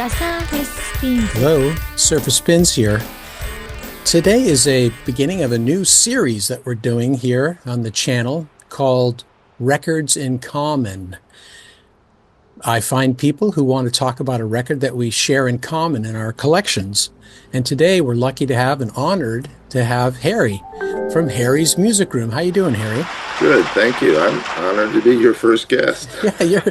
TheSurfaceSpins. Hello, Surface Spins here. Today is a beginning of a new series that we're doing here on the channel called Records in Common. I find people who want to talk about a record that we share in common in our collections. And today we're lucky to have and honored to have Harry from Harry's Music Room. How you doing, Harry? Good, thank you. I'm honored to be your first guest. Yeah,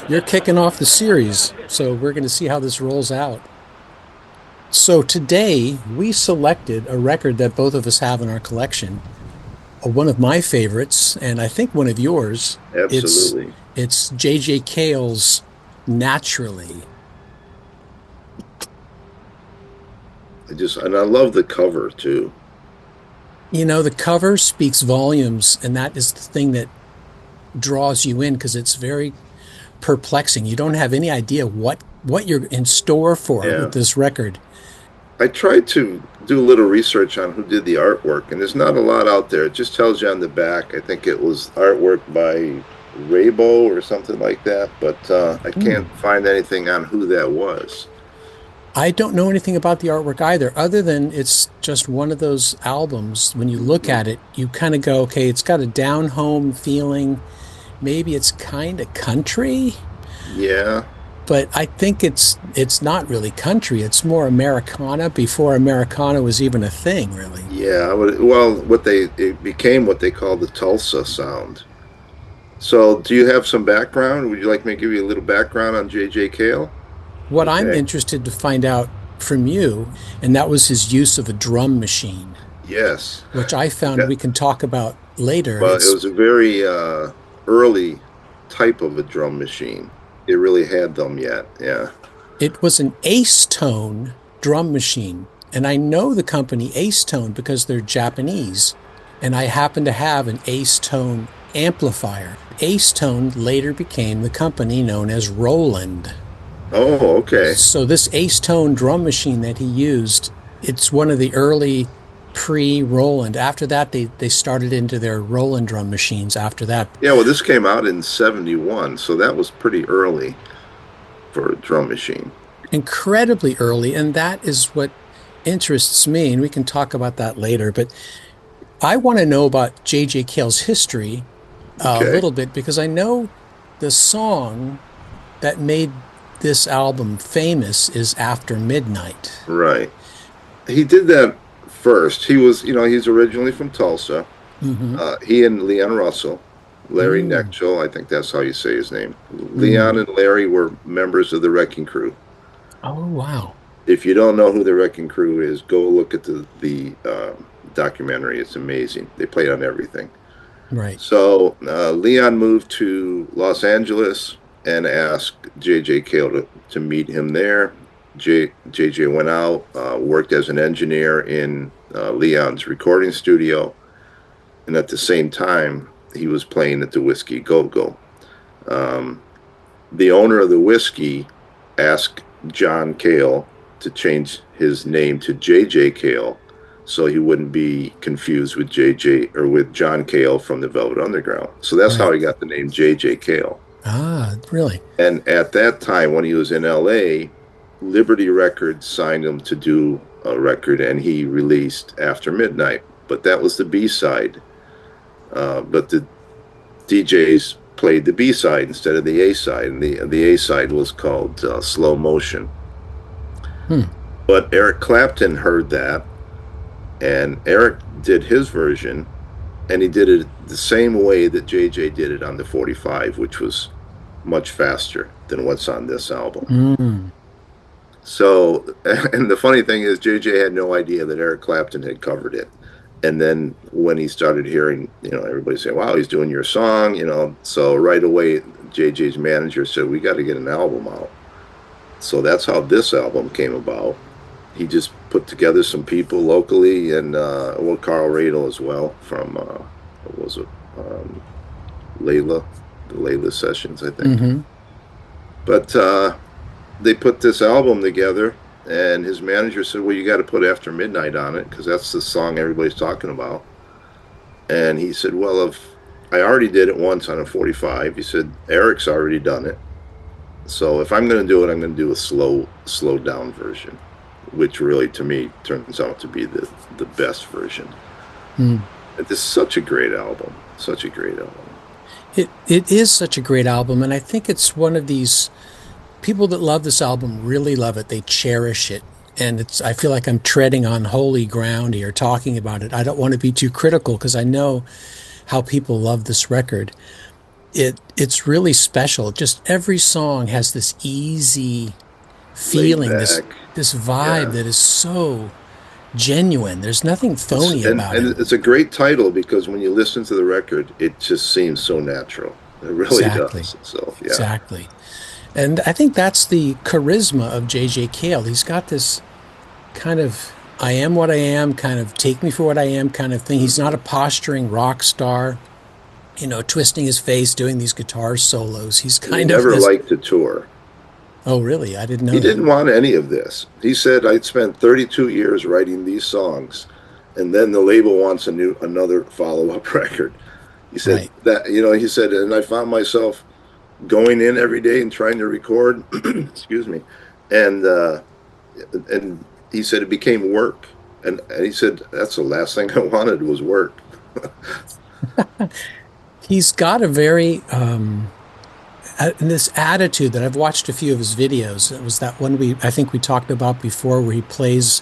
you're kicking off the series, so we're going to see how this rolls out. So today we selected a record that both of us have in our collection. One of my favorites, and I think one of yours. Absolutely. It's J.J. Cale's Naturally. I love the cover too. You know, the cover speaks volumes, and that is the thing that draws you in because it's very perplexing. You don't have any idea what you're in store for with this record. I tried to do a little research on who did the artwork, and there's not a lot out there. It just tells you on the back. I think it was artwork by Raybo or something like that, but I can't find anything on who that was. I don't know anything about the artwork either, other than it's just one of those albums. When you look at it, you kind of go, okay, it's got a down-home feeling. Maybe it's kind of country. Yeah. But I think it's not really country. It's more Americana before Americana was even a thing, really. Yeah. Well, it became what they call the Tulsa sound. So do you have some background? Would you like me to give you a little background on J.J. Cale? What I'm interested to find out from you, and that was his use of a drum machine. Yes. Which I found we can talk about later. Well, it was a very early type of a drum machine. It really had them yet, yeah. It was an Acetone drum machine. And I know the company Acetone because they're Japanese. And I happen to have an Acetone amplifier. Acetone later became the company known as Roland. Oh, okay. So this Acetone drum machine that he used, it's one of the early pre-Roland. After that, they started into their Roland drum machines after that. Yeah, well, this came out in 71, so that was pretty early for a drum machine. Incredibly early, and that is what interests me, and we can talk about that later. But I want to know about J.J. Cale's history a little bit, because I know the song that made this album famous is After Midnight. Right. He did that first. He was, he's originally from Tulsa. He and Leon Russell, Larry Nechel, I think that's how you say his name. Leon and Larry were members of the Wrecking Crew. Oh, wow. If you don't know who the Wrecking Crew is, go look at the documentary. It's amazing. They played on everything. Right. So Leon moved to Los Angeles and asked J.J. Cale to meet him there. J.J. went out, worked as an engineer in Leon's recording studio, and at the same time, he was playing at the Whiskey Go-Go. The owner of the Whiskey asked John Cale to change his name to J.J. Cale so he wouldn't be confused with J.J. or with John Cale from the Velvet Underground. So that's how he got the name J.J. Cale. Ah, really? And at that time, when he was in L.A., Liberty Records signed him to do a record, and he released After Midnight. But that was the B-side. But the DJs played the B-side instead of the A-side, and the A-side was called Slow Motion. But Eric Clapton heard that, and Eric did his version, and he did it the same way that JJ did it on the 45, which was much faster than what's on this album. So, and the funny thing is, JJ had no idea that Eric Clapton had covered it. And then when he started hearing, everybody say, wow, he's doing your song, so right away, JJ's manager said, we got to get an album out. So that's how this album came about. He just put together some people locally, and Carl Radel as well from, what was it, the Layla Sessions, I think. But they put this album together, and his manager said, well, you got to put After Midnight on it, because that's the song everybody's talking about. And he said, well, if I already did it once on a 45, he said, Eric's already done it. So if I'm going to do it, I'm going to do a slow down version, which really to me turns out to be the best version. Hmm. It is such a great album, such a great album. It is such a great album, and I think it's one of these people that love this album really love it. They cherish it. And it's I feel like I'm treading on holy ground here talking about it. I don't want to be too critical because I know how people love this record. It's really special. Just every song has this easy Laid feeling, back, this vibe yeah. that is so genuine. There's nothing It's, phony and about and it. it's a great title because when you listen to the record, it just seems so natural. It really Exactly. does. So yeah, Exactly. And I think that's the charisma of J.J. Cale. He's got this kind of I am what I am, kind of take me for what I am kind of thing. He's not a hmm posturing rock star, twisting his face, doing these guitar solos. He's and he kind of never this. liked to tour. Oh, really? I didn't He know that. didn't want any of this. He said, "I'd spent 32 years writing these songs, and then the label wants another follow-up record." He said Right. that, he said, and I found myself going in every day and trying to record, excuse me, and and he said it became work, and he said that's the last thing I wanted was work. He's got a very this attitude that I've watched a few of his videos. It was that one I think we talked about before where he plays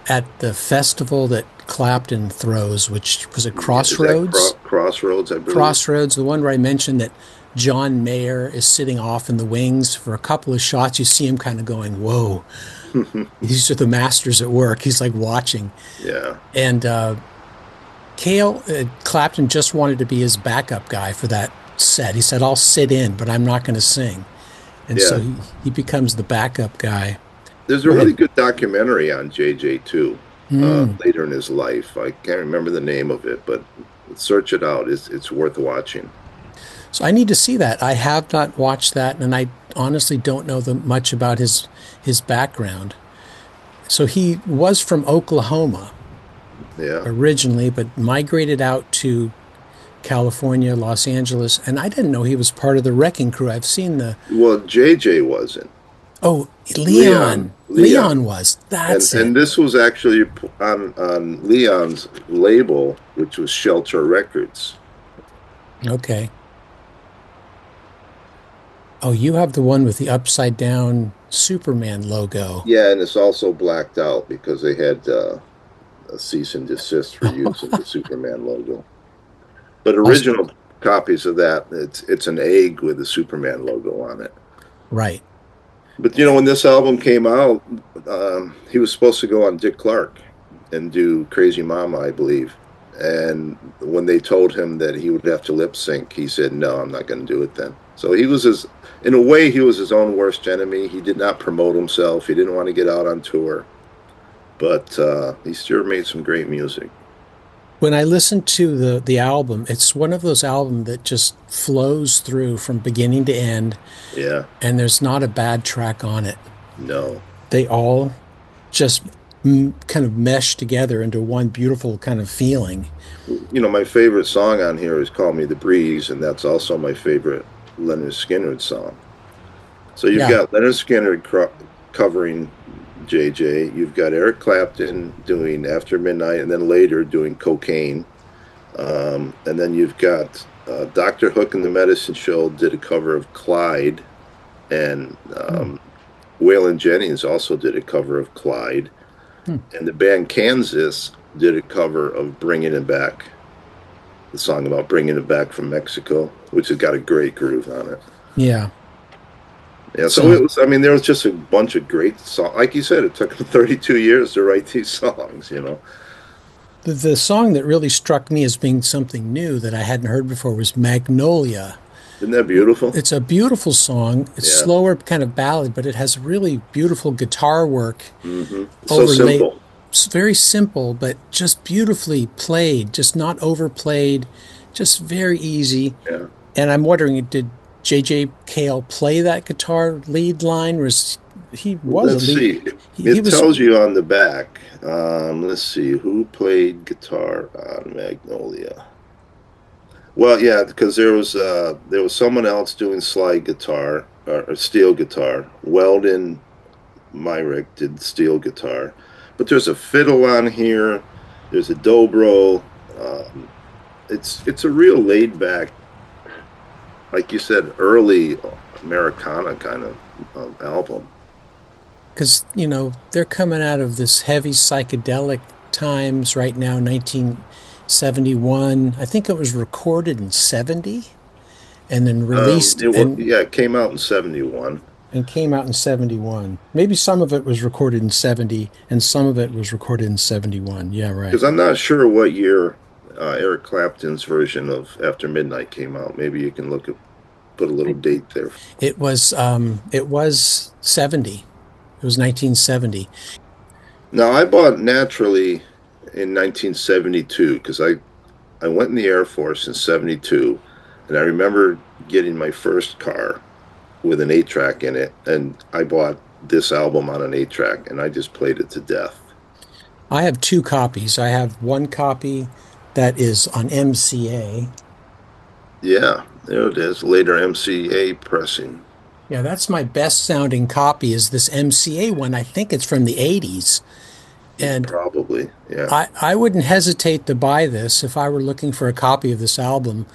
at the festival that Clapton throws, which was at Is that Crossroads. Crossroads, I believe? Crossroads, the one where I mentioned that John Mayer is sitting off in the wings for a couple of shots. You see him kind of going, whoa, these are the masters at work. He's like watching. Yeah, And Cale, Clapton just wanted to be his backup guy for that set. He said, I'll sit in, but I'm not going to sing. And so yeah. he becomes the backup guy. There's a Go really ahead. good documentary on JJ too. Mm. Later in his life, I can't remember the name of it, but search it out. It's worth watching. So I need to see that. I have not watched that, and I honestly don't know much about his background. So he was from Oklahoma Yeah. originally, but migrated out to California, Los Angeles, and I didn't know he was part of the Wrecking Crew. I've seen the Well, JJ wasn't. oh Leon, Leon Leon, was. and That's it. and this was actually on Leon's label, which was Shelter Records. Okay. Oh, you have the one with the upside down Superman logo. Yeah, and it's also blacked out because they had a cease and desist for using the Superman logo. But Also, original copies of that, it's an egg with the Superman logo on it. right. But when this album came out, he was supposed to go on Dick Clark and do Crazy Mama, I believe. And when they told him that he would have to lip sync, he said, "No, I'm not going to do it then." So in a way, he was his own worst enemy. He did not promote himself. He didn't want to get out on tour, but he sure made some great music. When I listen to the album, it's one of those albums that just flows through from beginning to end, Yeah, and there's not a bad track on it. no, They all just kind of mesh together into one beautiful kind of feeling. my favorite song on here is "Call Me the Breeze," and that's also my favorite Leonard Skinner song. So you've Yeah. got Leonard Skinner covering JJ. You've got Eric Clapton doing After Midnight, and then later doing Cocaine. And then you've got Dr. Hook and the Medicine Show did a cover of Clyde, and Hmm. Waylon Jennings also did a cover of Clyde, Hmm. and the band Kansas did a cover of Bringing It Back, the song about bringing it back from Mexico, which has got a great groove on it. Yeah. Yeah, so So it was. I mean, there was just a bunch of great songs. Like you said, it took him 32 years to write these songs. the song that really struck me as being something new that I hadn't heard before was Magnolia. Isn't that beautiful? It's a beautiful song. It's Yeah. slower kind of ballad, but it has really beautiful guitar work So overlaid. simple. It's very simple, but just beautifully played, just not overplayed, just very easy. Yeah. And I'm wondering, did J.J. Cale play that guitar lead line? Was he was a Let's lead? see. He It was tells you on the back. Let's see who played guitar on Magnolia. Well, yeah, because there was someone else doing slide guitar or steel guitar. Weldon Myrick did steel guitar, but there's a fiddle on here. There's a dobro. It's a real laid back, like you said, early Americana kind of album. Because, they're coming out of this heavy psychedelic times right now, 1971. I think it was recorded in 70 and then released Yeah, it came out in '71 and came out in 71. Maybe some of it was recorded in 70 and some of it was recorded in 71. Yeah, right. because I'm not sure what year Eric Clapton's version of After Midnight came out. Maybe you can look at put a little date there. It was 70. It was 1970. Now, I bought Naturally in 1972 because I went in the Air Force in '72, and I remember getting my first car with an 8 track in it, and I bought this album on an 8 track, and I just played it to death. I have two copies. I have one copy that is on MCA. Yeah, there it is. Later MCA pressing. Yeah, that's my best sounding copy is this MCA one. I think it's from the 80s. And Probably, yeah. I wouldn't hesitate to buy this if I were looking for a copy of this album.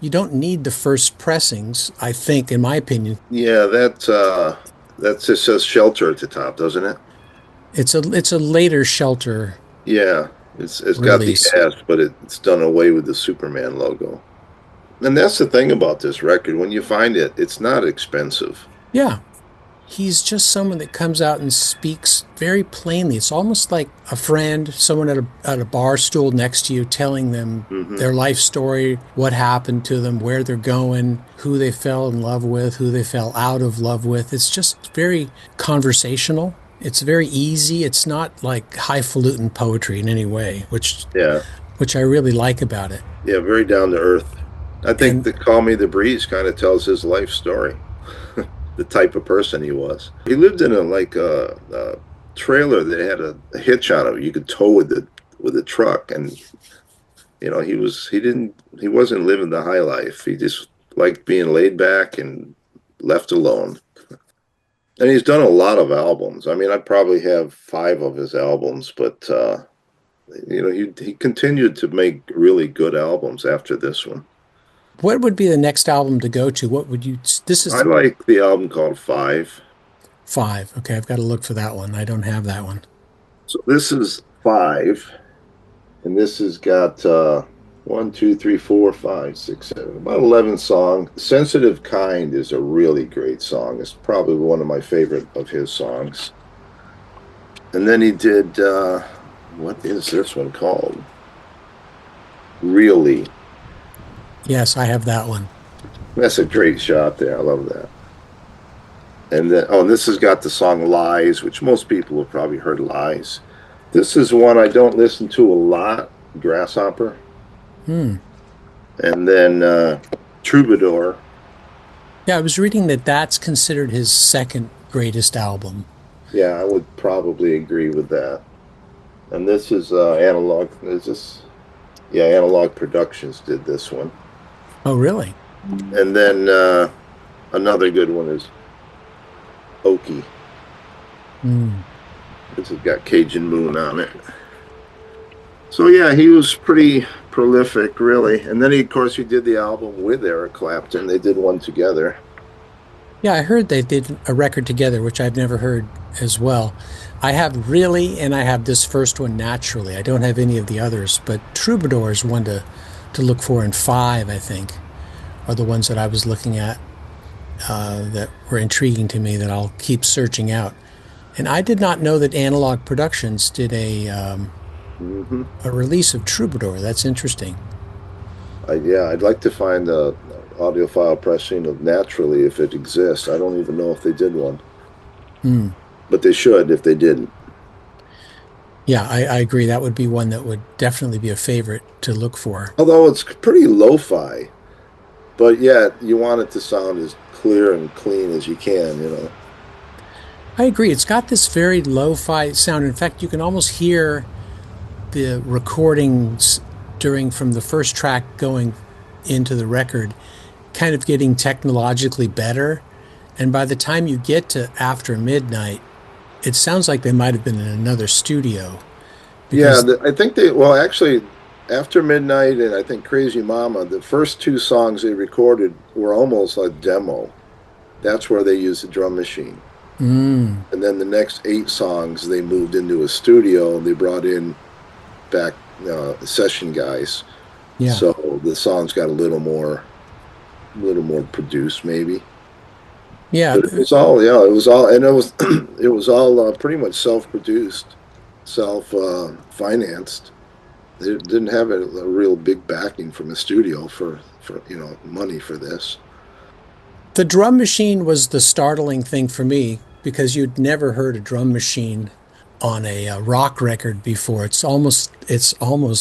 You don't need the first pressings, I think, in my opinion. Yeah, that just says Shelter at the top, doesn't it? It's a later Shelter Yeah, it's got the release. S, but it's done away with the Superman logo. And that's the thing about this record. When you find it, it's not expensive. Yeah, he's just someone that comes out and speaks very plainly. It's almost like a friend, someone at a bar stool next to you telling them Hmm. their life story, what happened to them, where they're going, who they fell in love with, who they fell out of love with. It's just very conversational. It's very easy. It's not like highfalutin poetry in any way, Yeah, which I really like about it. yeah, very down to earth. I think And the Call Me the Breeze kind of tells his life story, the type of person he was. He lived in a trailer that had a hitch on it. You could tow with a truck, and he wasn't living the high life. He just liked being laid back and left alone. And he's done a lot of albums. I mean, I probably have 5 of his albums, but he continued to make really good albums after this one. what would be the next album to go to? What would you, this I is like the album called Five. five. Okay, I've got to look for that one. I don't have that one. So this is Five, and this has got one, two, three, four, five, six, seven, about 11 songs. Sensitive Kind is a really great song. It's probably one of my favorite of his songs. And then he did, what is this one called? Really. Yes, I have that one. That's a great shot there. I love that. And then, oh, and this has got the song Lies, which most people have probably heard Lies. This is one I don't listen to a lot, Grasshopper. Hmm. And then Troubadour. Yeah, I was reading that that's considered his second greatest album. Yeah, I would probably agree with that. And this is Analog. Is this? Yeah, Analog Productions did this one. Oh, really? And then another good one is Okie. Hmm. This has got Cajun Moon on it. So yeah, he was pretty prolific, really. And then of course, he did the album with Eric Clapton. They did one together. Yeah, I heard they did a record together, which I've never heard as well. I have Really, and I have this first one, Naturally. I don't have any of the others, but Troubadour is one to look for, and Five, I think, are the ones that I was looking at that were intriguing to me that I'll keep searching out. And I did not know that Analog Productions did Hmm. a release of Troubadour. That's interesting. Yeah, I'd like to find a audiophile pressing of Naturally if it exists. I don't even know if they did one, Hmm. but they should if they didn't. Yeah, I agree. That would be one that would definitely be a favorite to look for. Although it's pretty lo-fi, but yet you want it to sound as clear and clean as you can. I agree. It's got this very lo-fi sound. In fact, you can almost hear the recordings during from the first track going into the record, kind of getting technologically better. And by the time you get to After Midnight, it sounds like they might have been in another studio Yeah, because, I think well, actually, After Midnight and I think Crazy Mama, the first two songs they recorded were almost a demo. That's where they used the drum machine. mm, And then the next eight songs, they moved into a studio and they brought in back session guys. yeah, So the songs got a little more produced, maybe. yeah. But it was all, yeah, it was all, and it was, it was all pretty much self-produced, self-financed. They didn't have a real big backing from a studio for money for this. The drum machine was the startling thing for me because you'd never heard a drum machine on a rock record before. It's almost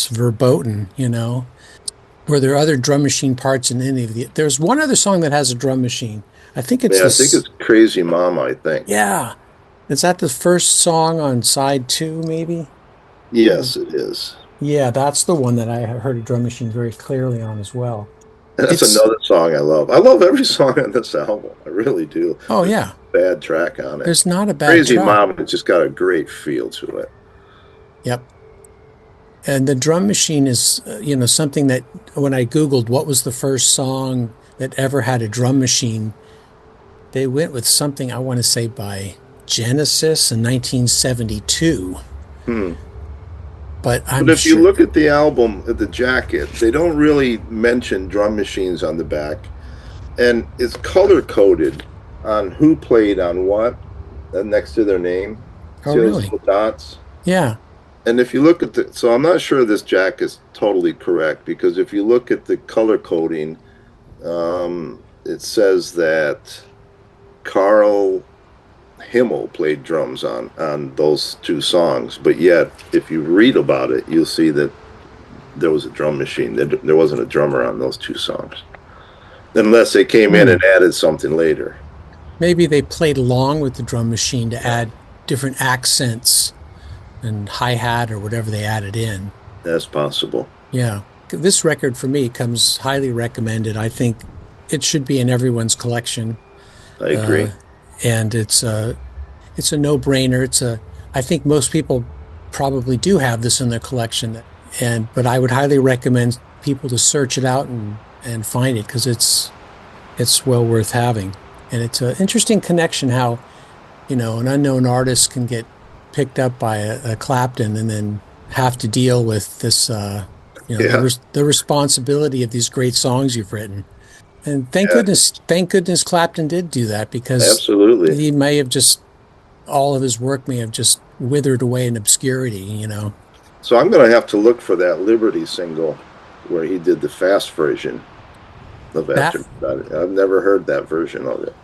verboten, you know. Were there other drum machine parts in any of the? There's one other song that has a drum machine. I think it's Yeah, I think this. it's Crazy Mama, I think. Yeah, is that the first song on side two, maybe? Yes, it is. Yeah, that's the one that I heard a drum machine very clearly on as well. And that's It's, another song I love. I love every song on this album. I really do. oh There's yeah, no bad track on it. there's not a bad Crazy track. Mama, it's just got a great feel to it. Yep. And the drum machine is, something that when I Googled what was the first song that ever had a drum machine, they went with something I want to say by Genesis in 1972. Hmm. But But I'm if you sure, look at the album, at the jacket, they don't really mention drum machines on the back. And it's color coded on who played on what next to their name. oh, See those really? little dots? Yeah. And if you look at so I'm not sure this jack is totally correct because if you look at the color coding, it says that Carl Himmel played drums on those two songs. But yet, if you read about it, you'll see that there was a drum machine. There wasn't a drummer on those two songs, unless they came in Hmm. and added something later. Maybe they played along with the drum machine to add different accents and hi-hat or whatever they added in. That's possible. Yeah. This record for me comes highly recommended. I think it should be in everyone's collection. I Uh, agree. and it's a no-brainer. I think most people probably do have this in their collection. But I would highly recommend people to search it out and find it because it's well worth having. And it's an interesting connection how, an unknown artist can get picked up by a Clapton and then have to deal with this, Yeah, the responsibility of these great songs you've written. And yeah, thank goodness Clapton did do that because absolutely. he may have just, all of his work may have just withered away in obscurity. So I'm going to have to look for that Liberty single where he did the fast version of That After Midnight. I've never heard that version of it.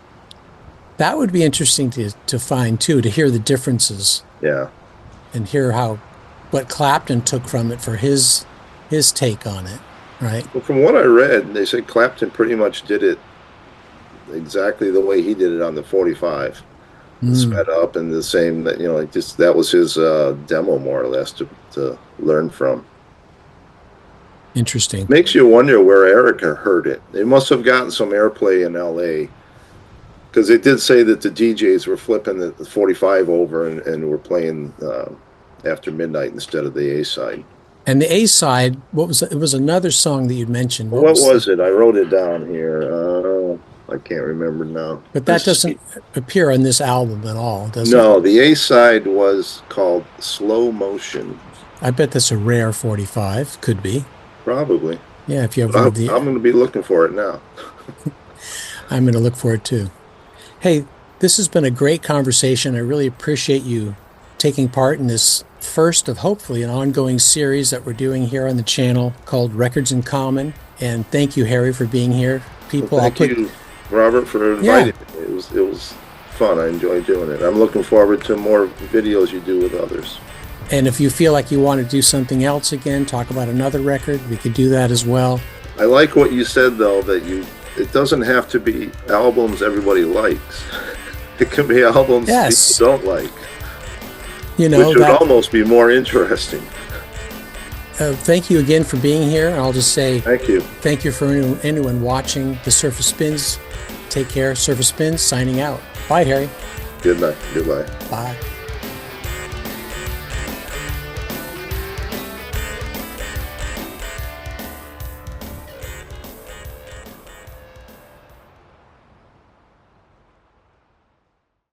that would be interesting to find too, to hear the differences Yeah. and hear what Clapton took from it for his take on it, right? Well, from what I read, they said Clapton pretty much did it exactly the way he did it on the 45, Mm, sped up and the same that like just that was his demo more or less to learn from. interesting. Makes you wonder where Erica heard it. They must have gotten some airplay in L.A. because they did say that the DJs were flipping the 45 over and were playing After Midnight instead of the A side. And the A side, what was it? It was another song that you'd mentioned. What What was the? was it? I wrote it down here. I can't remember now. But that This doesn't appear on this album at all, does it? No, the A side was called Slow Motion, I bet that's a rare 45. Could be. probably. Yeah, if you have But one of the, I'm going to be looking for it now. I'm going to look for it too. Hey, this has been a great conversation. I really appreciate you taking part in this first of hopefully an ongoing series that we're doing here on the channel called Records in Common. And thank you, Harry, for being here. Well, People, I'll thank put, you, Robert, for yeah. inviting me. It was fun. I enjoyed doing it. I'm looking forward to more videos you do with others. And if you feel like you want to do something else again, talk about another record, we could do that as well. I like what you said though that it doesn't have to be albums everybody likes. It can be albums Yes. people don't like, You which know, would almost be more interesting. Thank you again for being here. And I'll just say Thank you. thank you for anyone watching the Surface Spins. Take care. Surface Spins signing out. Bye, Harry. Good night. Goodbye. Bye.